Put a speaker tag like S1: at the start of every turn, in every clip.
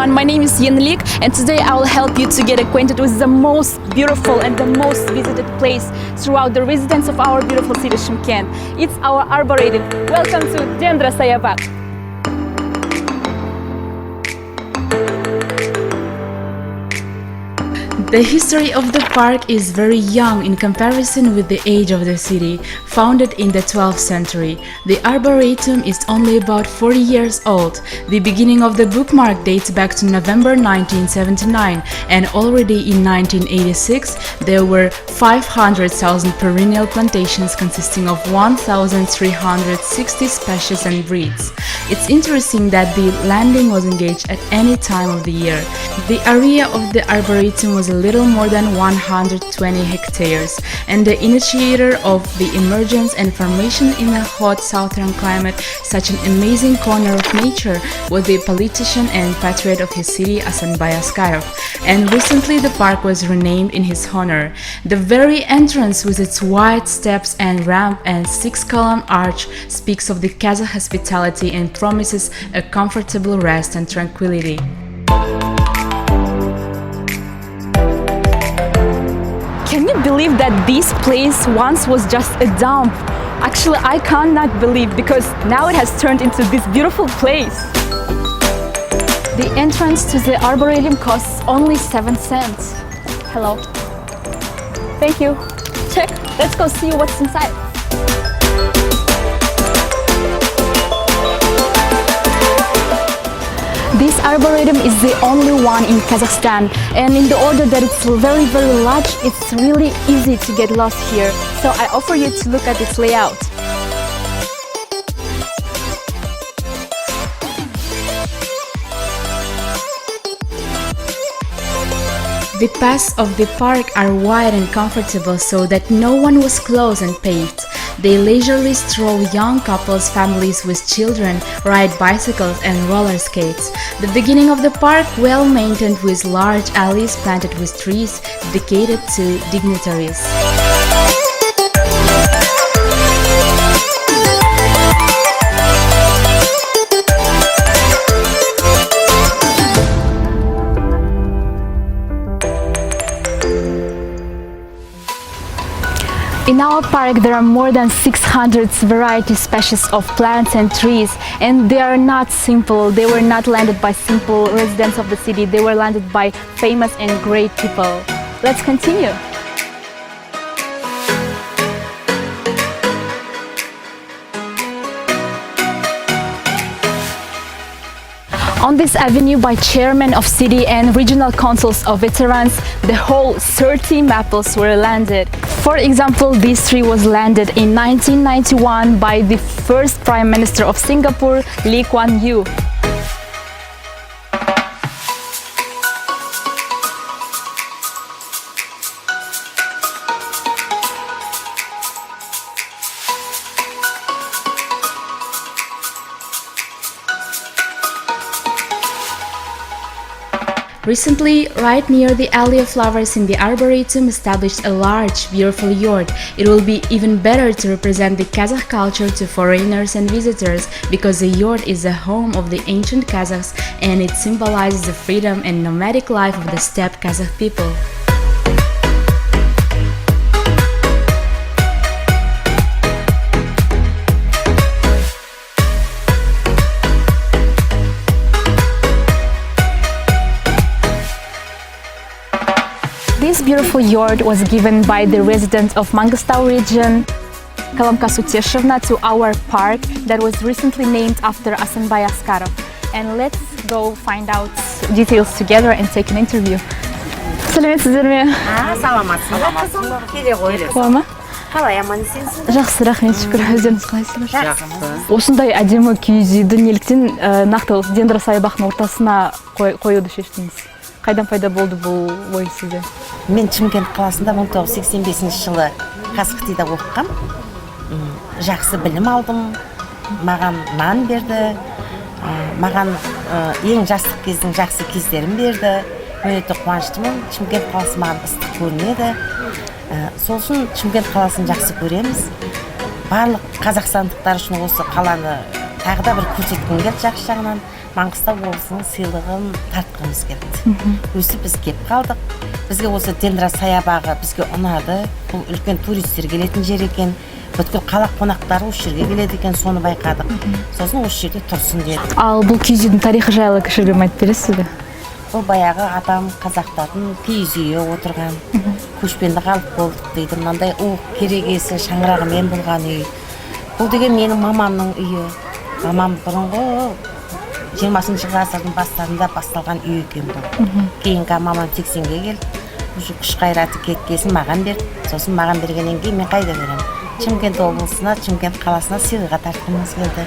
S1: everyone, my name is Yenlik and today I will help you to get acquainted with the most beautiful and the most visited place throughout the residence of our beautiful city Shymkent. It's our arboretum. Welcome to Dendra Sayapak. The history of the park is very young in comparison with the age of the city. Founded in the 12th century, the arboretum is only about 40 years old. The beginning of the bookmark dates back to November 1979, and already in 1986 there were 500,000 perennial plantations consisting of 1,360 species and breeds. It's interesting that the landing was engaged at any time of the year. The area of the arboretum was a little more than 120 hectares, and the initiator of the emergence and formation in a hot southern climate such an amazing corner of nature was the politician and patriot of his city Asanbay Askarov, and recently the park was renamed in his honor. The very entrance with its wide steps and ramp and 6-column arch speaks of the Kazakh hospitality and promises a comfortable rest and tranquility. Can you believe that this place once was just a dump? Actually, I cannot believe because now it has turned into this beautiful place. The entrance to the arboretum costs only 7 cents. Hello. Thank you. Check. Let's go see what's inside. This arboretum is the only one in Kazakhstan, and in the order that it's very large, it's really easy to get lost here. So I offer you to look at its layout. The paths of the park are wide and comfortable so that no one was close and paved. They leisurely stroll young couples, families with children, ride bicycles and roller skates. The beginning of the park well maintained with large alleys planted with trees dedicated to dignitaries. In our park there are more than 600 variety species of plants and trees, and they are not simple. They were not landed by simple residents of the city. They were landed by famous and great people. Let's continue. On this avenue by chairmen of city and regional councils of veterans, the whole 30 maples were landed. For example, this tree was landed in 1991 by the first Prime Minister of Singapore, Lee Kuan Yew. Recently, right near the alley of flowers in the arboretum established a large, beautiful yurt. It will be even better to represent the Kazakh culture to foreigners and visitors because the yurt is the home of the ancient Kazakhs and it symbolizes the freedom and nomadic life of the steppe Kazakh people. This beautiful yurt was given by the resident of Mangostau region, Kalamkas Uteshevna, to our park that was recently named after Asanbay Askarov. And let's go find out details together and take an interview. Сәлеметсіздер ме?
S2: Саламатсың. Келе ғой.
S1: Қуама?
S2: Қалай аман-есенсің?
S1: Жақсы, рахмет, шүкір. Өздеріңіз қалайсыздар? Жақсы. Осындай әдемі киіз үйді неліктен нақты Дендра Саябақтың ортасына қоюды шештіңіз? Қайдан пайда болды бұл ой сізде?
S2: Мен Шымкент қаласында 1985 жылы Қазақтида оқығам. Жақсы білім алдым. Маған нан берді. Маған ең жастық кездің жақсы кездерін берді. Мен өте қуаныштымын. Шымкент қаласы маған ыстық көрінеді. Сол үшін Шымкент қаласын жақсы көреміз. Барлық қазақстандықтар үшін осы қаланы тағы да бір көрсеткім келді жақсы жағынан Маңғыстау облысының сыйлығын тартқымыз келді. Өсіп біз кеп қалдық. Бізге осы Дендра саябағы бізге ұнады. Бұл үлкен туристер келетін жер екен. Бүткіл қала қонақтары осы жерге келеді екен, соны байқадық. Сосын осы жерде тұрсын дедік.
S3: Ал бұл киіз үйдің тарихы жайлы кішігірім айтып бересіз бе?
S2: Бұл баяғы атам қазақтардың киіз үйі отырған, көшпенді халық болдық дейді. Мынандай керегесі, шаңырағымен болған үй. Бұл деген менің мамамның үйі. Мамам бұрынғы 20 ғасырдың бастарында басталған үй екен бұл. Кейінгі мамам 80-ге келді. Уже күш қайраты кеткесін маған берді. Сосын маған бергеннен кейін мен қайда беремін? Шымкент облысына, Шымкент қаласына сыйлыға тартқымыз келді.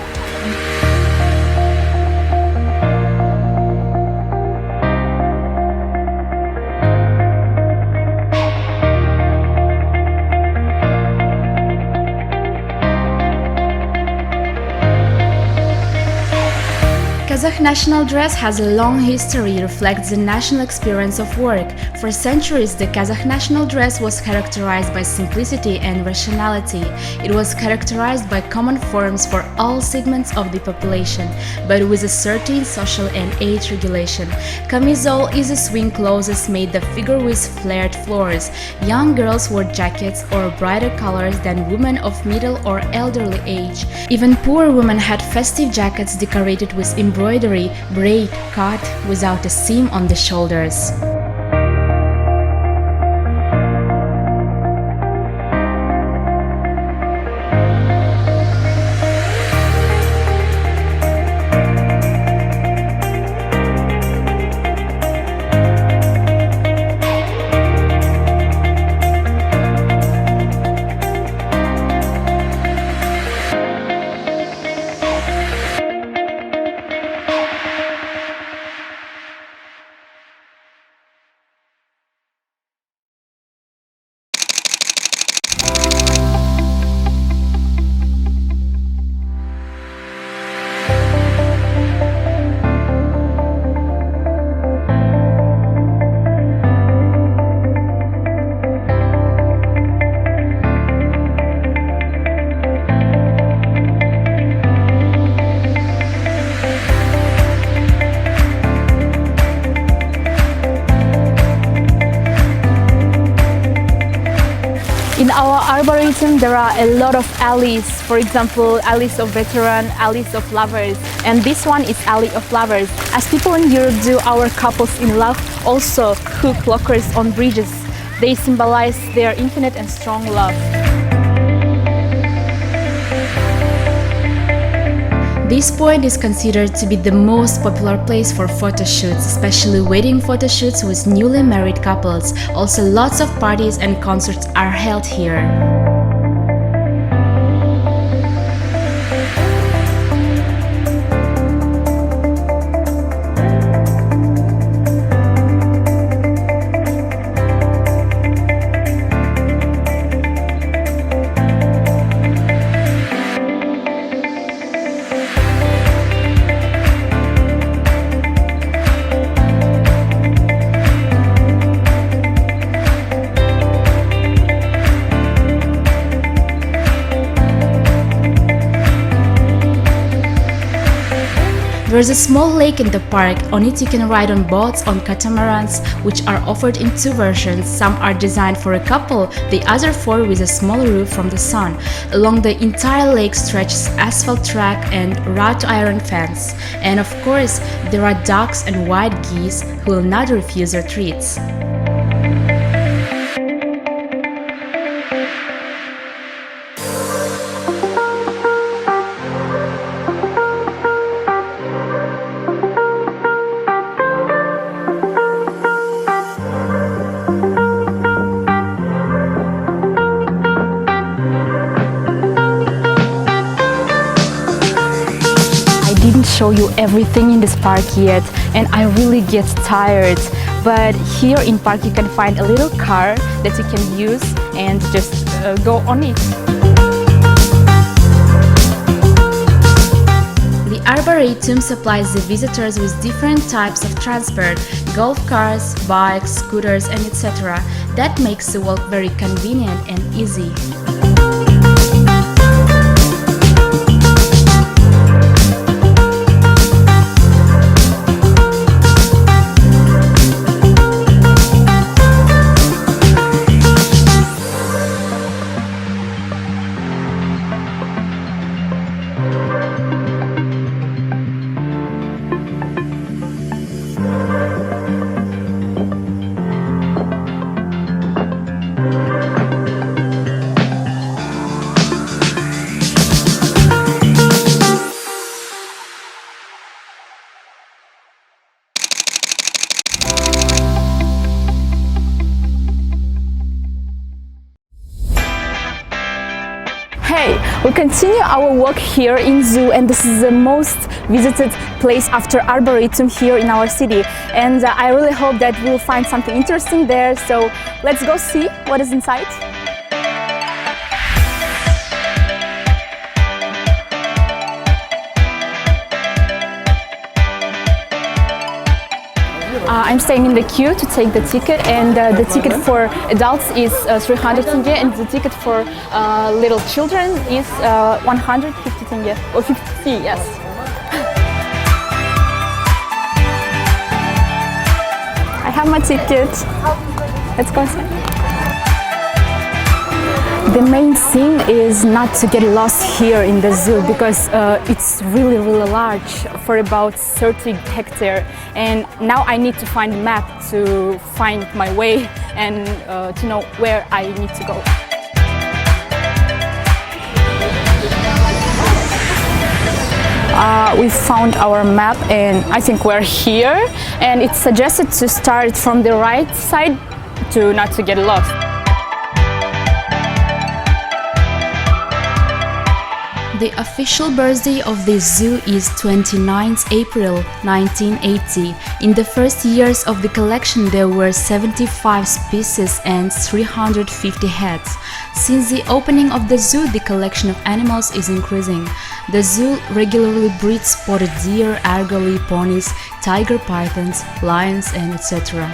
S1: Kazakh national dress has a long history, reflects the national experience of work. For centuries, the Kazakh national dress was characterized by simplicity and rationality. It was characterized by common forms for all segments of the population, but with a certain social and age regulation. Camisole is a swing clothes made the figure with flared floors. Young girls wore jackets or brighter colors than women of middle or elderly age. Even poor women had festive jackets decorated with embroidery, braid, cut, without a seam on the shoulders.
S3: In our arboretum, there are a lot of alleys. For example, alleys of veteran, alleys of lovers, and this one is alley of lovers. As people in Europe do, our couples in love also hook lockers on bridges. They symbolize their infinite and strong love.
S1: This point is considered to be the most popular place for photo shoots, especially wedding photo shoots with newly married couples. Also, lots of parties and concerts are held here. There's a small lake in the park. On it you can ride on boats on catamarans, which are offered in two versions. Some are designed for a couple, the other four with a small roof from the sun. Along the entire lake stretches asphalt track and wrought iron fence. And of course, there are ducks and wild geese who will not refuse your treats.
S3: Show you everything in this park yet, and I really get tired, but here in park you can find a little car that you can use and just go on it.
S1: The Arboretum supplies the visitors with different types of transport, golf cars, bikes, scooters, and etc. That makes the walk very convenient and easy.
S3: We continue our walk here in zoo, and this is the most visited place after Arboretum here in our city. And I really hope that we'll find something interesting there. So let's go see what is inside. I'm staying in the queue to take the ticket, and the ticket for adults is 300 tenge, and the ticket for little children is 150 tenge, or 50, yes. I have my ticket. Let's go inside. The main thing is not to get lost here in the zoo, because it's really large, for about 30 hectares, and now I need to find a map to find my way and to know where I need to go. We found our map, and I think we're here, and it's suggested to start from the right side to not to get lost.
S1: The official birthday of this zoo is 29th April 1980. In the first years of the collection there were 75 species and 350 heads. Since the opening of the zoo, the collection of animals is increasing. The zoo regularly breeds spotted deer, argali, ponies, tiger pythons, lions, and etc.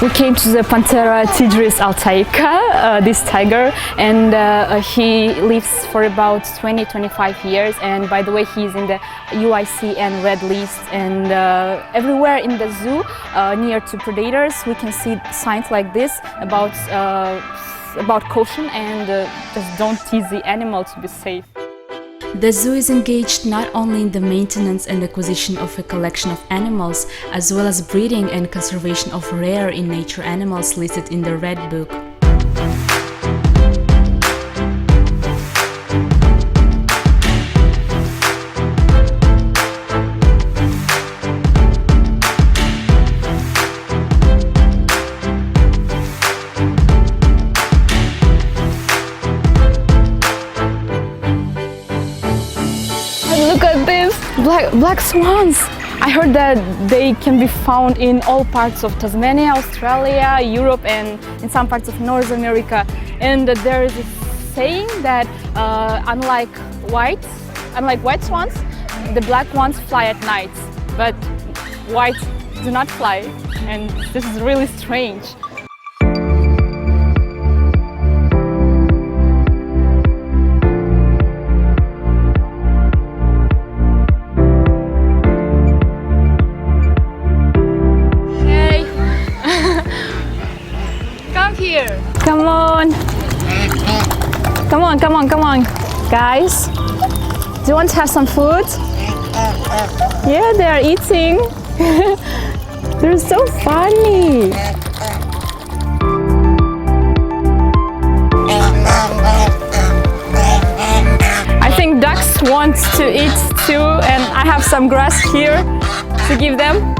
S3: We came to the Panthera tigris altaica, this tiger, and he lives for about 20-25 years, and by the way he's in the UICN red list, and everywhere in the zoo near to predators we can see signs like this about caution and just don't tease the animal to be safe.
S1: The zoo is engaged not only in the maintenance and acquisition of a collection of animals, as well as breeding and conservation of rare in nature animals listed in the Red Book.
S3: Look at this! Black swans! I heard that they can be found in all parts of Tasmania, Australia, Europe, and in some parts of North America. And there is a saying that unlike white swans, the black ones fly at night, but white do not fly, and this is really strange. Come on! Come on! Guys, do you want to have some food? Yeah, they are eating. They're so funny. I think ducks want to eat too, and I have some grass here to give them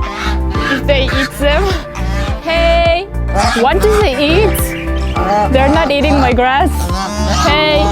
S3: if they eat them. Hey! What do they eat? They're not eating my grass. Hey!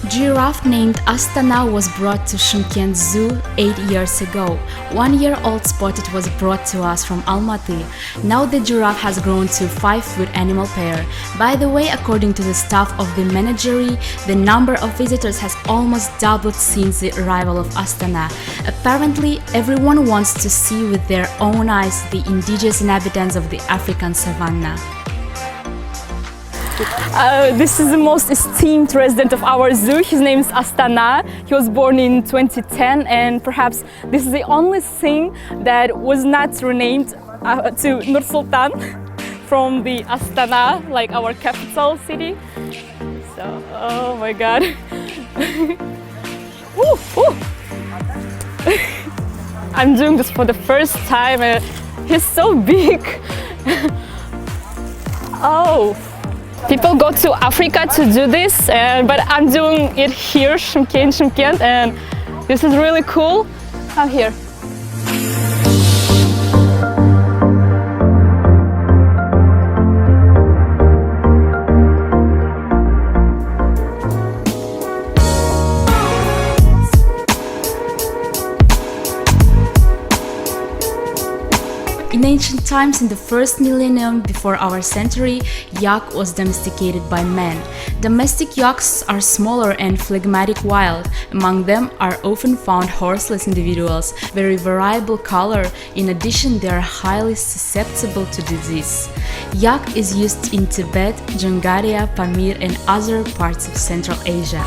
S1: Giraffe named Astana was brought to Shymkent Zoo 8 years ago. 1-year-old Spotted was brought to us from Almaty. Now the giraffe has grown to 5-foot animal pair. By the way, according to the staff of the menagerie, the number of visitors has almost doubled since the arrival of Astana. Apparently, everyone wants to see with their own eyes the indigenous inhabitants of the African savanna.
S3: This is the most esteemed resident of our zoo. His name is Astana. He was born in 2010, and perhaps this is the only thing that was not renamed to Nur Sultan from the Astana, like our capital city. So, oh my God. Ooh, ooh. I'm doing this for the first time. He's so big. Oh, people go to Africa to do this, but I'm doing it here, Shymkent, and this is really cool. I'm here.
S1: In ancient times, in the first millennium before our century, yak was domesticated by men. Domestic yaks are smaller and phlegmatic wild. Among them are often found horseless individuals, very variable color. In addition, they are highly susceptible to disease. Yak is used in Tibet, Jongaria, Pamir, and other parts of Central Asia.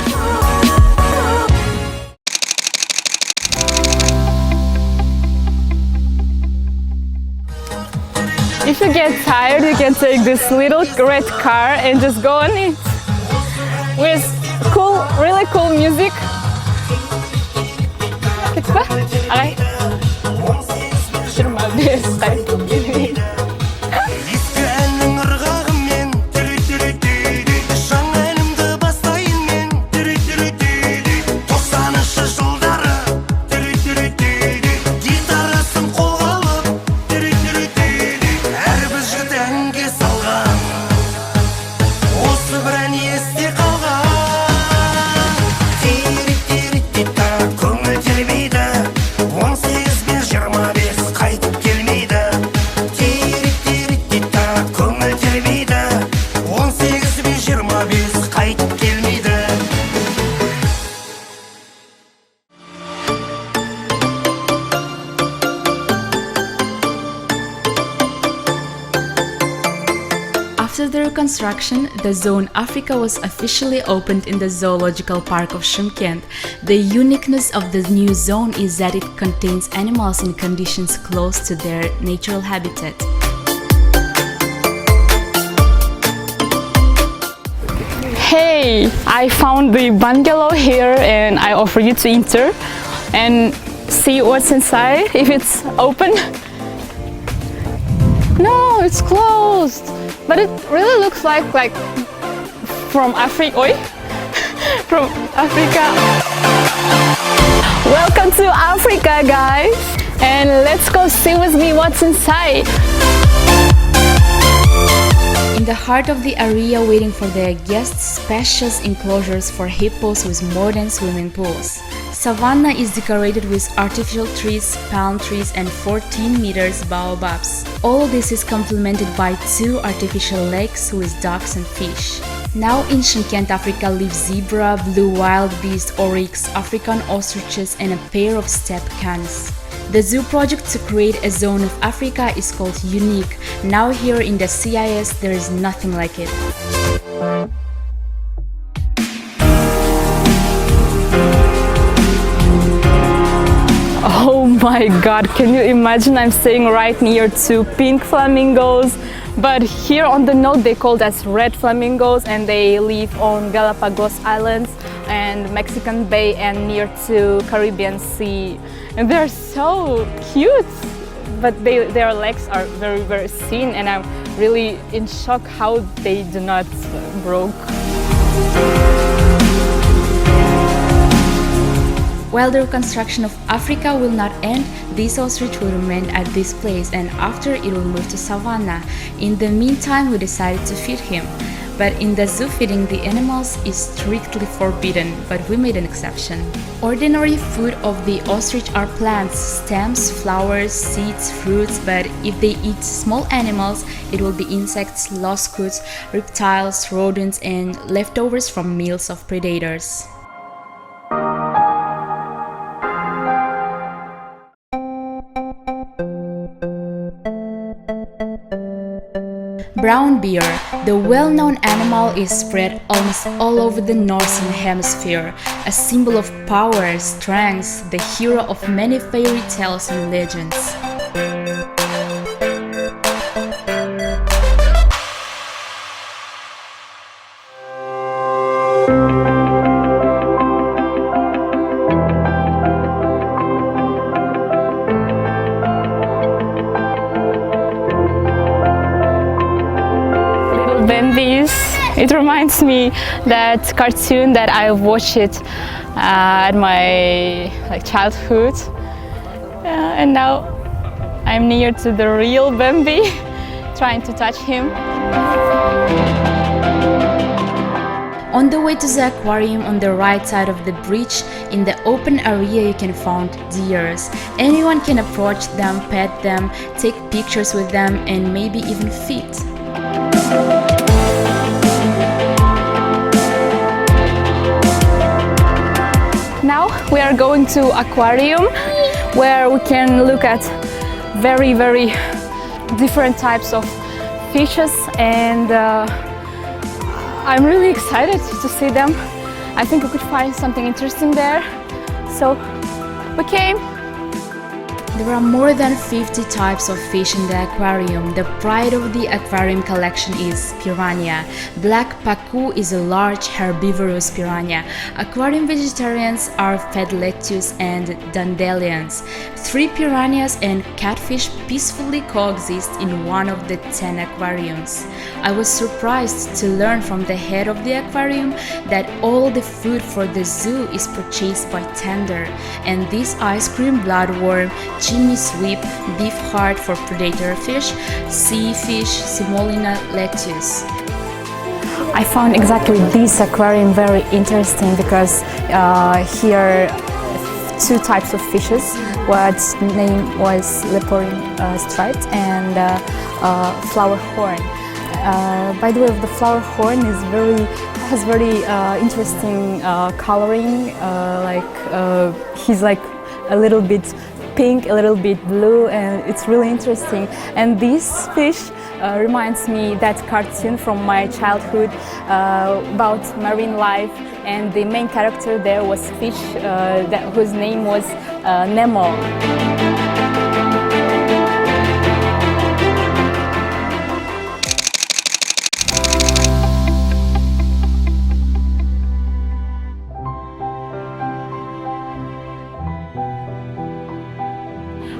S3: If you get tired, you can take this little red car and just go on it with cool, really cool music. Gitu ba? Okay. Şurma bir sayı.
S1: After the reconstruction, the Zone Africa was officially opened in the Zoological Park of Shymkent. The uniqueness of the new zone is that it contains animals in conditions close to their natural habitat.
S3: Hey, I found the bungalow here and I offer you to enter and see what's inside, if it's open. No, it's closed. But it really looks like from Africa. Oi, from Africa. Welcome to Africa, guys, and let's go see with me what's inside.
S1: In the heart of the area waiting for their guests, spacious enclosures for hippos with modern swimming pools. Savannah is decorated with artificial trees, palm trees, and 14 meters baobabs. All this is complemented by 2 artificial lakes with ducks and fish. Now in Shymkent, Africa live zebra, blue wild beast, oryx, African ostriches, and a pair of steppe cans. The zoo project to create a zone of Africa is called Unique. Now here in the CIS, there is nothing like it.
S3: Oh my God, can you imagine I'm staying right near 2 pink flamingos, but here on the note they called as red flamingos, and they live on Galapagos Islands and Mexican Bay and near to Caribbean Sea, and they're so cute, but their legs are very thin, and I'm really in shock how they do not broke.
S1: While the reconstruction of Africa will not end, this ostrich will remain at this place, and after it will move to Savannah. In the meantime, we decided to feed him. But in the zoo, feeding the animals is strictly forbidden, but we made an exception. Ordinary food of the ostrich are plants, stems, flowers, seeds, fruits, but if they eat small animals, it will be insects, loscuts, reptiles, rodents, and leftovers from meals of predators. Brown bear, the well-known animal, is spread almost all over the northern hemisphere, a symbol of power, strength, the hero of many fairy tales and legends.
S3: Bambi's. It reminds me that cartoon that I watched it at my childhood, and now I'm near to the real Bambi, trying to touch him.
S1: On the way to the aquarium on the right side of the bridge, in the open area you can find deers. Anyone can approach them, pet them, take pictures with them and maybe even feed.
S3: Now we are going to aquarium where we can look at very different types of fishes, and I'm really excited to see them. I think we could find something interesting there, so we came.
S1: There are more than 50 types of fish in the aquarium. The pride of the aquarium collection is piranha. Black pacu is a large herbivorous piranha. Aquarium vegetarians are fed lettuce and dandelions. 3 piranhas and catfish peacefully coexist in one of the 10 aquariums. I was surprised to learn from the head of the aquarium that all the food for the zoo is purchased by tender, and this ice cream bloodworm, chimney sweep, beef heart for predator fish, sea fish, semolina lettuce.
S3: I found exactly this aquarium very interesting because here 2 types of fishes. What's name was leopard striped and flower horn. By the way, the flower horn is has very interesting coloring. He's like a little bit pink, a little bit blue, and it's really interesting. And this fish reminds me that cartoon from my childhood about marine life, and the main character there was fish whose name was Nemo.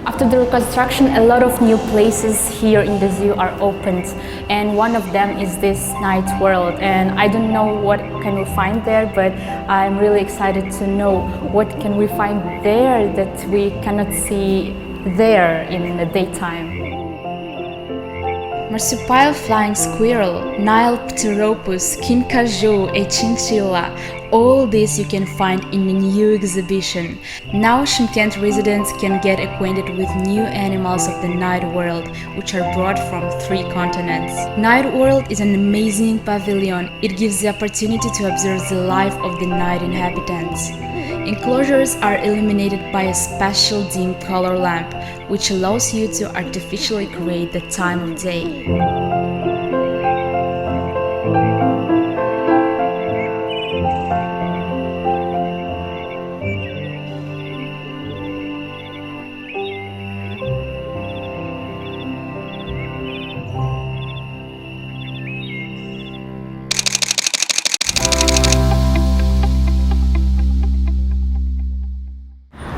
S3: After the reconstruction, a lot of new places here in the zoo are opened, and one of them is this night world. And I don't know what can we find there, but I'm really excited to know what can we find there that we cannot see there in the daytime.
S1: Marsupial flying squirrel, Nile pteropus, kinkajou, a chinchilla. All this you can find in a new exhibition. Now Shymkent residents can get acquainted with new animals of the night world, which are brought from 3 continents. Night world is an amazing pavilion. It gives the opportunity to observe the life of the night inhabitants. Enclosures are illuminated by a special dim color lamp, which allows you to artificially create the time of day.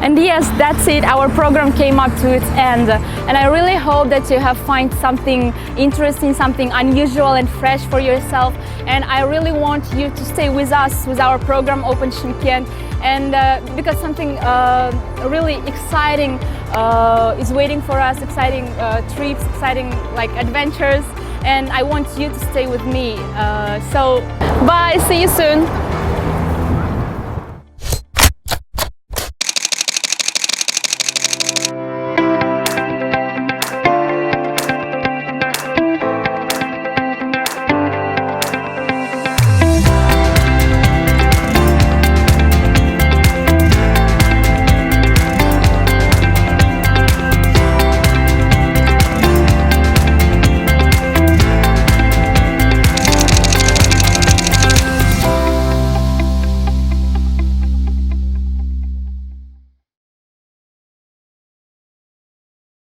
S3: And yes, that's it. Our program came up to its end. And I really hope that you have found something interesting, something unusual and fresh for yourself. And I really want you to stay with us, with our program Open Shymkent. And because something really exciting is waiting for us, exciting trips, exciting adventures. And I want you to stay with me. So bye, see you soon.